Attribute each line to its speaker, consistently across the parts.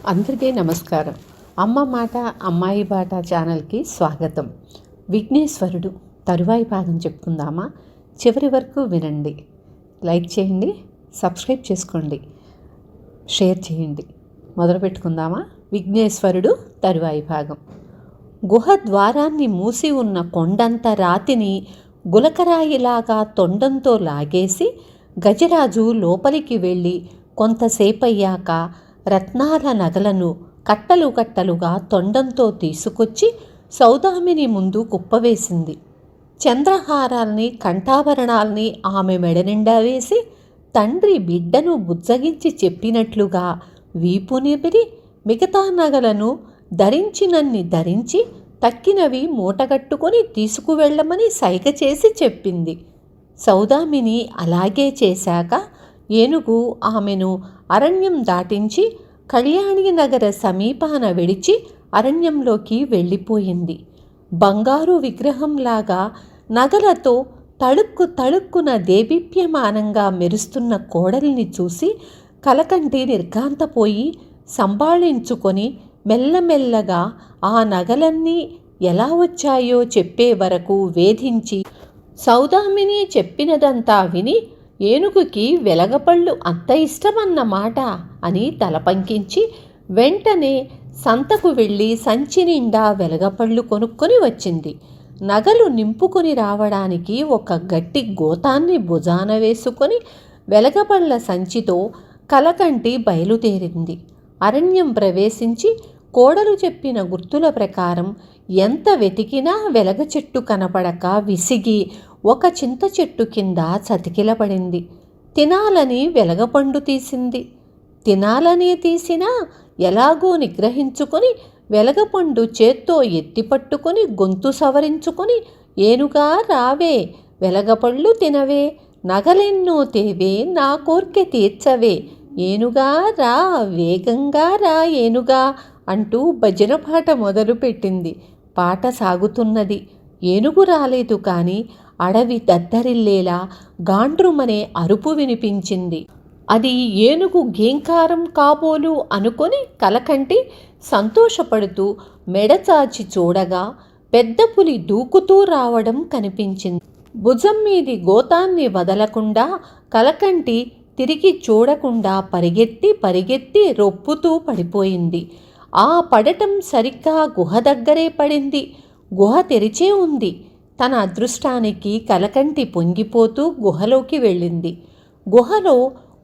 Speaker 1: అందరికీ నమస్కారం. అమ్మ మాట అమ్మాయి బాట ఛానల్కి స్వాగతం. విఘ్నేశ్వరుడు తరువాయి భాగం చెప్పుకుందామా? చివరి వరకు వినండి. లైక్ చేయండి, సబ్స్క్రైబ్ చేసుకోండి, షేర్ చేయండి. మొదలు పెట్టుకుందామా? విఘ్నేశ్వరుడు తరువాయి భాగం. గుహ ద్వారాన్ని మూసి ఉన్న కొండంత రాతిని గులకరాయిలాగా తొండంతో లాగేసి గజరాజు లోపలికి వెళ్ళి కొంతసేపయ్యాక రత్నాల నగలను కట్టలు కట్టలుగా తొండంతో తీసుకొచ్చి సౌదామిని ముందు కుప్పవేసింది. చంద్రహారాల్ని కంఠాభరణాల్ని ఆమె మెడనిండా వేసి తండ్రి బిడ్డను బుజ్జగించి చెప్పినట్లుగా వీపు నిమిరి మిగతా నగలను ధరించినన్ని ధరించి తక్కినవి మూటగట్టుకొని తీసుకువెళ్ళమని సైగ చేసి చెప్పింది. సౌదామిని అలాగే చేశాక ఏనుగు ఆమెను అరణ్యం దాటించి కళ్యాణీనగర సమీపాన విడిచి అరణ్యంలోకి వెళ్ళిపోయింది. బంగారు విగ్రహంలాగా నగలతో తళుక్కు తళుక్కున దేదీప్యమానంగా మెరుస్తున్న కోడల్ని చూసి కలకంటి నిర్ఘాంతపోయి సంభాళించుకొని మెల్లమెల్లగా ఆ నగలన్నీ ఎలా వచ్చాయో చెప్పే వరకు వేధించి సౌదామిని చెప్పినదంతా విని ఏనుగుకి వెలగపళ్ళు అంత ఇష్టమన్నమాట అని తలపంకించి వెంటనే సంతకు వెళ్ళి సంచి నిండా వెలగపళ్ళు కొనుక్కొని వచ్చింది. నగలు నింపుకొని రావడానికి ఒక గట్టి గోతాన్ని భుజాన వేసుకొని వెలగపళ్ళ సంచితో కలకంటి బయలుదేరింది. అరణ్యం ప్రవేశించి కోడలు చెప్పిన గుర్తుల ప్రకారం ఎంత వెతికినా వెలగ చెట్టు కనపడక విసిగి ఒక చింత చెట్టు కింద చతికిలపడింది. తినాలని వెలగపండు తీసింది. తినాలనే తీసినా ఎలాగో నిగ్రహించుకొని వెలగపండు చేత్తో ఎత్తిపట్టుకొని గొంతు సవరించుకొని ఏనుగా రావే, వెలగపళ్ళు తినవే, నగలెన్నో తేవే, నా కోర్కె తీర్చవే, ఏనుగా రా, వేగంగా రా ఏనుగా అంటూ భజన పాట మొదలుపెట్టింది. పాట సాగుతున్నది. ఏనుగు రాలేదు కానీ అడవి దద్దరిల్లేలా గాండ్రుమనే అరుపు వినిపించింది. అది ఏనుగు గేంకారం కాబోలు అనుకొని కలకంటి సంతోషపడుతూ మెడచాచి చూడగా పెద్ద పులి దూకుతూ రావడం కనిపించింది. భుజం మీది గోతాన్ని వదలకుండా కలకంటి తిరిగి చూడకుండా పరిగెత్తి రొప్పుతూ పడిపోయింది. ఆ పడటం సరిగ్గా గుహ దగ్గరే పడింది. గుహ తెరిచే ఉంది. తన అదృష్టానికి కలకంటి పొంగిపోతూ గుహలోకి వెళ్ళింది. గుహలో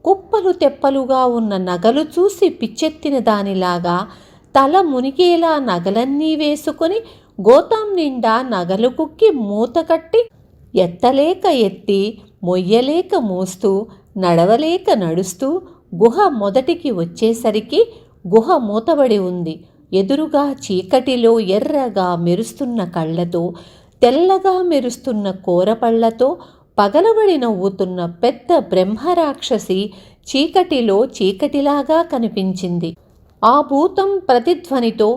Speaker 1: కుప్పలు తెప్పలుగా ఉన్న నగలు చూసి పిచ్చెత్తిన దానిలాగా తల మునిగేలా నగలన్నీ వేసుకొని గోతాం నిండా నగలు కుక్కి మూత కట్టి ఎత్తలేక ఎత్తి మొయ్యలేక మోస్తూ నడవలేక నడుస్తూ గుహ మొదటికి వచ్చేసరికి గుహ మూతబడి ఉంది. ఎదురుగా చీకటిలో ఎర్రగా మెరుస్తున్న కళ్ళతో తెల్లగా మెరుస్తున్న కూరపళ్లతో పగలబడి నవ్వుతున్న పెద్ద బ్రహ్మరాక్షసి చీకటిలో చీకటిలాగా కనిపించింది. ఆ భూతం ప్రతిధ్వనితో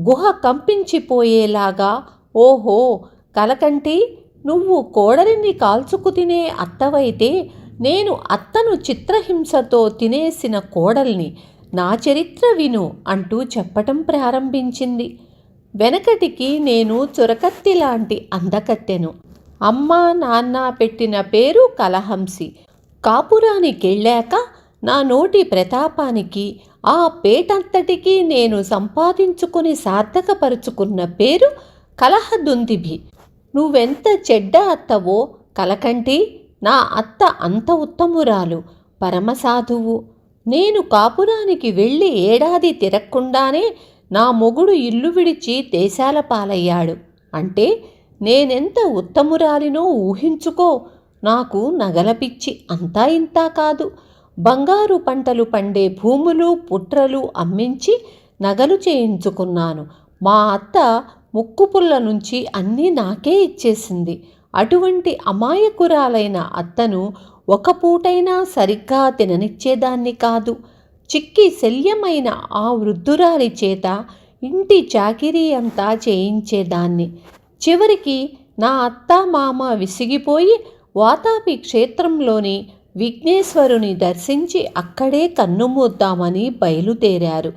Speaker 1: గుహ కంపించిపోయేలాగా, ఓహో కలకంటి, నువ్వు కోడలిని కాల్చుకు తినే అత్తవైతే నేను అత్తను చిత్రహింసతో తినేసిన కోడల్ని, నా చరిత్ర విను అంటూ చెప్పటం ప్రారంభించింది. వెనకటికి నేను చురకత్తి లాంటి అందకత్తెను. అమ్మ నాన్న పెట్టిన పేరు కలహంసి. కాపురానికెళ్ళాక నా నోటి ప్రతాపానికి ఆ పేటంతటికీ నేను సంపాదించుకుని సార్థకపరుచుకున్న పేరు కలహదుందిభి. నువ్వెంత చెడ్డ అత్తవో కలకంటి, నా అత్త అంత ఉత్తమురాలు, పరమసాధువు. నేను కాపురానికి వెళ్ళి ఏడాది తిరగకుండానే నా మొగుడు ఇల్లు విడిచి దేశాల పాలయ్యాడు అంటే నేనెంత ఉత్తమురాలినో ఊహించుకో. నాకు నగల పిచ్చి అంతా ఇంతా కాదు. బంగారు పంటలు పండే భూములు పుట్రలు అమ్మించి నగలు చేయించుకున్నాను. మా అత్త ముక్కుపుల్ల నుంచి అన్నీ నాకే ఇచ్చేసింది. అటువంటి అమాయకురాలైన అత్తను ఒక పూటైనా సరిగ్గా తిననిచ్చేదాన్ని కాదు. చిక్కి శల్యమైన ఆ వృద్ధురాలి చేత ఇంటి చాకిరీ అంతా చేయించేదాన్ని. చివరికి నా అత్త మామ విసిగిపోయి వాతాపి క్షేత్రంలోని విఘ్నేశ్వరుని దర్శించి అక్కడే కన్నుమూద్దామని బయలుదేరారు.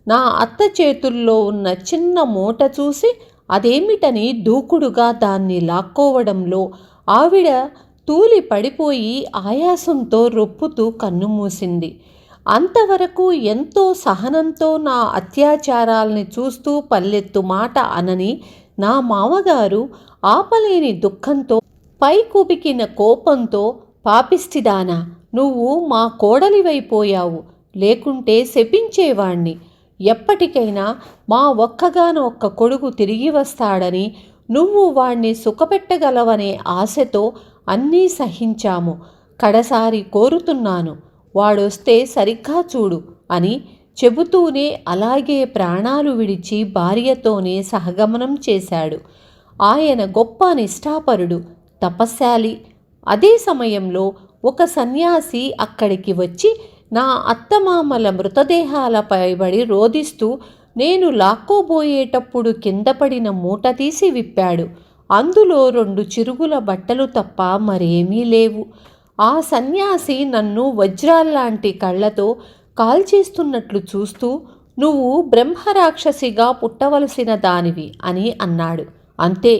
Speaker 1: నా అత్త చేతుల్లో ఉన్న చిన్న మూట చూసి అదేమిటని దూకుడుగా దాన్ని లాక్కోవడంలో ఆవిడ తూలి పడిపోయి ఆయాసంతో రొప్పుతూ కన్నుమూసింది. అంతవరకు ఎంతో సహనంతో నా అత్యాచారాల్ని చూస్తూ పల్లెత్తు మాట అనని నా మామగారు ఆపలేని దుఃఖంతో పైకుబికిన కోపంతో, పాపిష్టిదానా, నువ్వు మా కోడలివైపోయావు, లేకుంటే శపించేవాణ్ణి. ఎప్పటికైనా మా ఒక్కగానొక్క కొడుకు తిరిగి వస్తాడని, నువ్వు వాణ్ణి సుఖపెట్టగలవనే ఆశతో అన్నీ సహించాము. కడసారి కోరుతున్నాను, వాడొస్తే సరిగ్గా చూడు అని చెబుతూనే అలాగే ప్రాణాలు విడిచి భార్యతోనే సహగమనం చేశాడు. ఆయన గొప్ప నిష్ఠాపరుడు, తపస్శాలి. అదే సమయంలో ఒక సన్యాసి అక్కడికి వచ్చి నా అత్తమామల మృతదేహాలపై పడి రోదిస్తూ నేను లాక్కోబోయేటప్పుడు కింద పడిన మూట తీసి విప్పాడు. అందులో 2 చిరుగుల బట్టలు తప్ప మరేమీ లేవు. ఆ సన్యాసి నన్ను వజ్రాల్లాంటి కళ్ళతో కాల్చేస్తున్నట్లు చూస్తూ, నువ్వు బ్రహ్మరాక్షసిగా పుట్టవలసిన దానివి అని అన్నాడు. అంతే.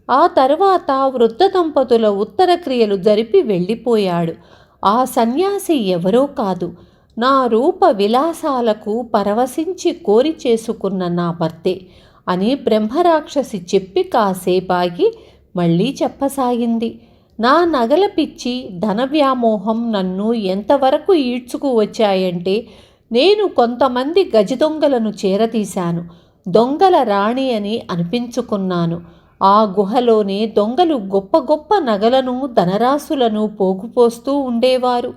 Speaker 1: ఆ తర్వాత వృద్ధ దంపతుల ఉత్తర క్రియలు జరిపి వెళ్ళిపోయాడు. ఆ సన్యాసి ఎవరో కాదు, నా రూప విలాసాలకు పరవశించి కోరి చేసుకున్న నా భర్తే అని బ్రహ్మరాక్షసి చెప్పి కాసేపాగి మళ్ళీ చెప్పసాగింది. నా నగల పిచ్చి, ధన వ్యామోహం నన్ను ఎంతవరకు ఈడ్చుకు వచ్చాయంటే, నేను కొంతమంది గజదొంగలను చేరతీశాను. దొంగల రాణి అని అనిపించుకున్నాను. ఆ గుహలోనే దొంగలు గొప్ప గొప్ప నగలను, ధనరాశులను పోగుపోస్తూ ఉండేవారు.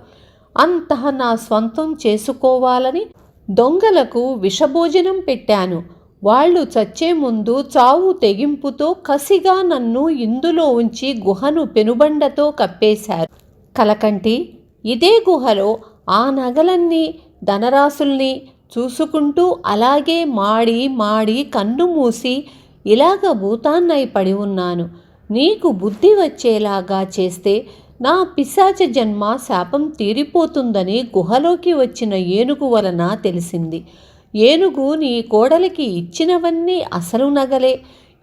Speaker 1: అంతః నా స్వంతం చేసుకోవాలని దొంగలకు విషభోజనం పెట్టాను. వాళ్ళు చచ్చే ముందు చావు తెగింపుతో కసిగా నన్ను ఇందులో ఉంచి గుహను పెనుబండతో కప్పేశారు. కలకంటి, ఇదే గుహలో ఆ నగలన్నీ, ధనరాశుల్ని చూసుకుంటూ అలాగే మాడి మాడి కన్ను మూసి ఇలాగ భూతాన్నై పడి ఉన్నాను. నీకు బుద్ధి వచ్చేలాగా చేస్తే నా పిశాచ జన్మ శాపం తీరిపోతుందని గుహలోకి వచ్చిన ఏనుగు వలన తెలిసింది. ఏనుగు నీ కోడలికి ఇచ్చినవన్నీ అసలు నగలే.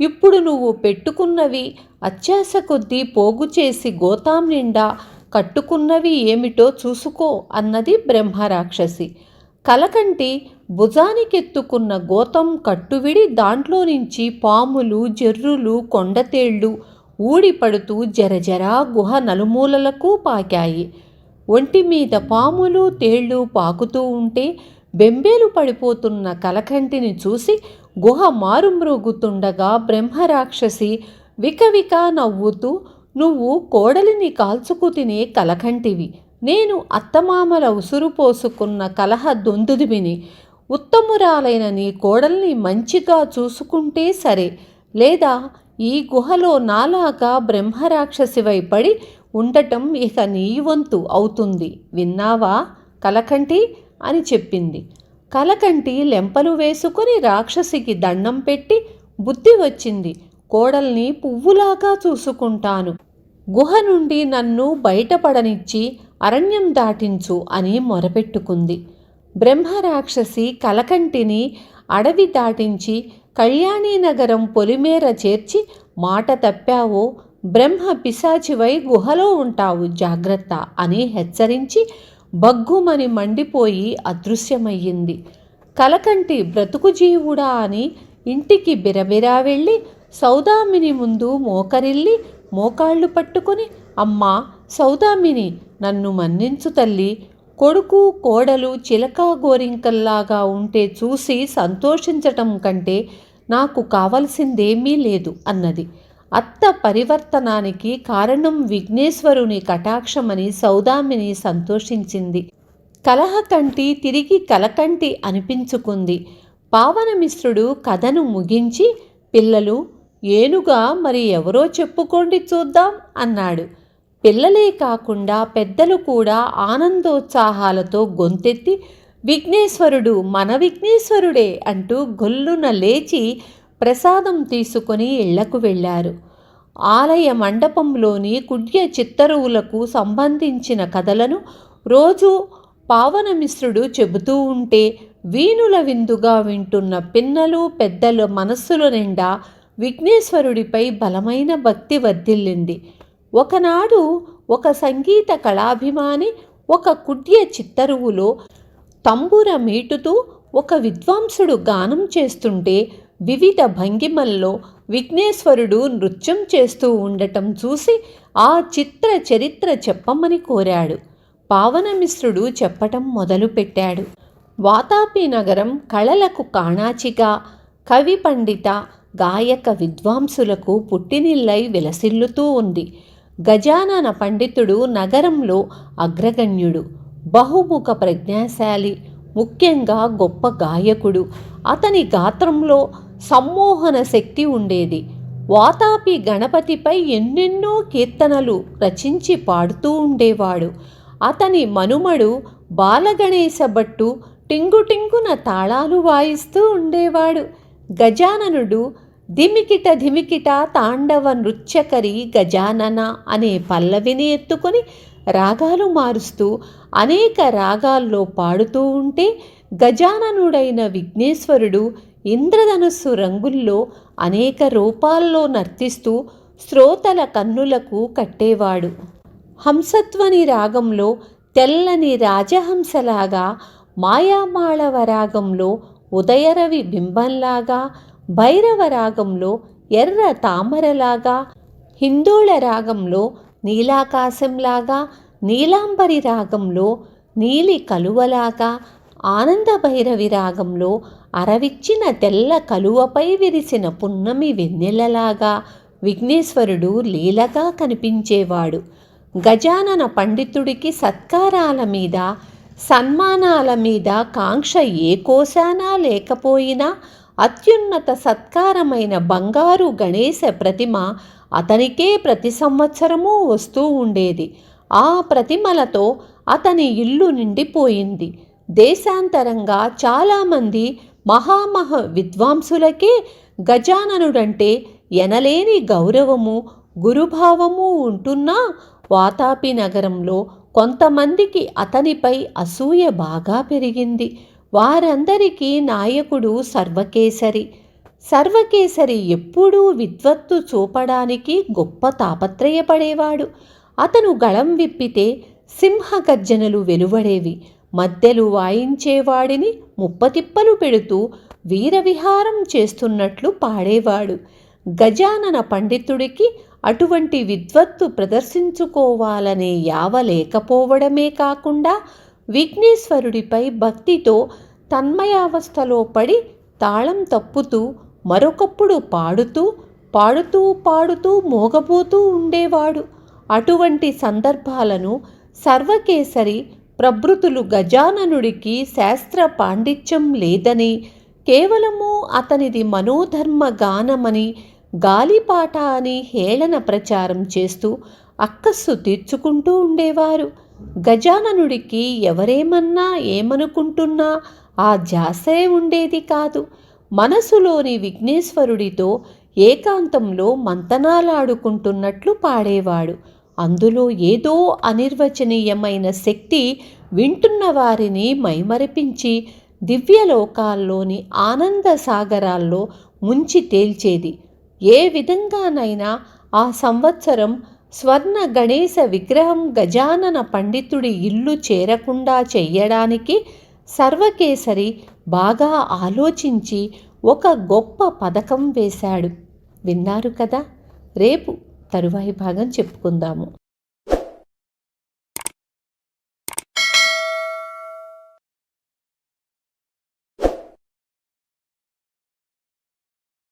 Speaker 1: ఇప్పుడు నువ్వు పెట్టుకున్నవి అత్యాశ కొద్దీ పోగు చేసి గోతాం నిండా కట్టుకున్నవి ఏమిటో చూసుకో అన్నది బ్రహ్మరాక్షసి. కలకంటి భుజానికెత్తుకున్న గోతం కట్టువిడి దాంట్లో నుంచి పాములు, జర్రులు, కొండతేళ్లు ఊడిపడుతూ జరజరా గుహ నలుమూలలకు పాకాయి. ఒంటి మీద పాములు, తేళ్లు పాకుతూ ఉంటే బెంబేలు పడిపోతున్న కలకంటిని చూసి గుహ మారుమ్రోగుతుండగా బ్రహ్మరాక్షసి వికవిక నవ్వుతూ, నువ్వు కోడలిని కాల్చుకు తినే కలకంటివి, నేను అత్తమామల ఉసురు పోసుకున్న కలహ దొందుదివిని. ఉత్తమురాలైన నీ కోడల్ని మంచిగా చూసుకుంటే సరే, లేదా ఈ గుహలో నాలాగా బ్రహ్మరాక్షసివై పడి ఉండటం ఇక నీ వంతు అవుతుంది. విన్నావా కలకంటి అని చెప్పింది. కలకంటి లెంపలు వేసుకొని రాక్షసికి దండం పెట్టి, బుద్ధి వచ్చింది, కోడల్ని పువ్వులాగా చూసుకుంటాను, గుహ నుండి నన్ను బయటపడనిచ్చి అరణ్యం దాటించు అని మొరపెట్టుకుంది. బ్రహ్మరాక్షసి కలకంటిని అడవి దాటించి కళ్యాణీనగరం పొలిమేర చేర్చి, మాట తప్పావో బ్రహ్మ పిశాచివై గుహలో ఉంటావు, జాగ్రత్త అని హెచ్చరించి బగ్గుమని మండిపోయి అదృశ్యమయ్యింది. కలకంటి బ్రతుకు జీవుడా అని ఇంటికి బిరబిరా వెళ్ళి సౌదామిని ముందు మోకరిల్లి మోకాళ్ళు పట్టుకొని, అమ్మా సౌదామిని, నన్ను మన్నించు తల్లి, కొడుకు కోడలు చిలకా గోరింకల్లాగా ఉంటే చూసి సంతోషించటం కంటే నాకు కావలసిందేమీ లేదు అన్నది. అత్త పరివర్తనానికి కారణం విఘ్నేశ్వరుని కటాక్షమని సౌదామిని సంతోషించింది. కలహకంటి తిరిగి కలకంటి అనిపించుకుంది. పావనమిశ్రుడు కథను ముగించి, పిల్లలు, ఏనుగా మరి ఎవరో చెప్పుకోండి చూద్దాం అన్నాడు. పిల్లలే కాకుండా పెద్దలు కూడా ఆనందోత్సాహాలతో గొంతెత్తి, విఘ్నేశ్వరుడు మన విఘ్నేశ్వరుడే అంటూ గొల్లున లేచి ప్రసాదం తీసుకొని ఇళ్లకు వెళ్ళారు. ఆలయ మండపంలోని కుడ్య చిత్తరువులకు సంబంధించిన కథలను రోజు పావనమిశ్రుడు చెబుతూ ఉంటే వీణుల విందుగా వింటున్న పిన్నలు పెద్దల మనస్సుల నిండా విఘ్నేశ్వరుడిపై బలమైన భక్తి వర్ధిల్లింది. ఒకనాడు ఒక సంగీత కళాభిమాని ఒక కుడ్య చిత్తరువులో తంబుర మీటుతూ ఒక విద్వాంసుడు గానం చేస్తుంటే వివిధ భంగిమల్లో విఘ్నేశ్వరుడు నృత్యం చేస్తూ ఉండటం చూసి ఆ చిత్ర చరిత్ర చెప్పమని కోరాడు. పావనమిశ్రుడు చెప్పటం మొదలుపెట్టాడు. వాతాపి నగరం కళలకు కాణాచిగా, కవి పండిత గాయక విద్వాంసులకు పుట్టినిల్లై విలసిల్లుతూ ఉంది. గజానన పండితుడు నగరంలో అగ్రగణ్యుడు, బహుముఖ ప్రజ్ఞాశాలి, ముఖ్యంగా గొప్ప గాయకుడు. అతని గాత్రంలో సమ్మోహన శక్తి ఉండేది. వాతాపి గణపతిపై ఎన్నెన్నో కీర్తనలు రచించి పాడుతూ ఉండేవాడు. అతని మనుమడు బాలగణేశ భట్టు టింగుటింగున తాళాలు వాయిస్తూ ఉండేవాడు. గజాననుడు ధిమికిట ధిమికిట తాండవ నృత్యకరి గజానన అనే పల్లవిని ఎత్తుకొని రాగాలు మారుస్తూ అనేక రాగాల్లో పాడుతూ ఉంటే గజాననుడైన విఘ్నేశ్వరుడు ఇంద్రధనుస్సు రంగుల్లో అనేక రూపాల్లో నర్తిస్తూ శ్రోతల కన్నులకు కట్టేవాడు. హంసధ్వని రాగంలో తెల్లని రాజహంసలాగా, మాయామాళవ రాగంలో ఉదయరవి బింబంలాగా, భైరవ రాగంలో ఎర్ర తామరలాగా, హిందోళ రాగంలో నీలాకాశంలాగా, నీలాంబరి రాగంలో నీలి కలువలాగా, ఆనంద భైరవి రాగంలో అరవిచ్చిన తెల్ల కలువపై విరిసిన పున్నమి వెన్నెలలాగా విఘ్నేశ్వరుడు లీలగా కనిపించేవాడు. గజానన పండితుడికి సత్కారాల మీద, సన్మానాల మీద కాంక్ష ఏ కోశానా లేకపోయినా అత్యున్నత సత్కారమైన బంగారు గణేశ ప్రతిమ అతనికే ప్రతి సంవత్సరము వస్తూ ఉండేది. ఆ ప్రతిమలతో అతని ఇల్లు నిండిపోయింది. దేశాంతరంగా చాలామంది మహామహ విద్వాంసులకే గజాననుడంటే ఎనలేని గౌరవము, గురుభావము ఉంటున్నా వాతాపి నగరంలో కొంతమందికి అతనిపై అసూయ బాగా పెరిగింది. వారందరికీ నాయకుడు సర్వకేసరి. సర్వకేసరి ఎప్పుడూ విద్వత్తు చూపడానికి గొప్ప తాపత్రయపడేవాడు. అతను గళం విప్పితే సింహగర్జనలు వెలువడేవి. మద్దెలు వాయించేవాడిని ముప్పతిప్పలు పెడుతూ వీరవిహారం చేస్తున్నట్లు పాడేవాడు. గజానన పండితుడికి అటువంటి విద్వత్తు ప్రదర్శించుకోవాలనే యావ లేకపోవడమే కాకుండా విఘ్నేశ్వరుడిపై భక్తితో తన్మయావస్థలో పడి తాళం తప్పుతూ మరొకప్పుడు పాడుతూ పాడుతూ పాడుతూ మోగబోతూ ఉండేవాడు. అటువంటి సందర్భాలను సర్వకేసరి ప్రభృతులు గజాననుడికి శాస్త్ర పాండిత్యం లేదని, కేవలము అతనిది మనోధర్మ గానమని, గాలిపాట అని హేళన ప్రచారం చేస్తూ అక్కస్సు తీర్చుకుంటూ ఉండేవారు. గజాననుడికి ఎవరేమన్నా ఏమనుకుంటున్నా ఆ ధ్యాసే ఉండేది కాదు. మనసులోని విఘ్నేశ్వరుడితో ఏకాంతంలో మంతనాలాడుకుంటున్నట్లు పాడేవాడు. అందులో ఏదో అనిర్వచనీయమైన శక్తి వింటున్న వారిని మైమరిపించి దివ్యలోకాల్లోని ఆనంద సాగరాల్లో ముంచి తేల్చేది. ఏ విధంగానైనా ఆ సంవత్సరం స్వర్ణ గణేశ విగ్రహం గజానన పండితుడి ఇల్లు చేరకుండా చెయ్యడానికి సర్వకేసరి బాగా ఆలోచించి ఒక గొప్ప పథకం వేశాడు. విన్నారు కదా? రేపు తరువాయి భాగం చెప్పుకుందాము.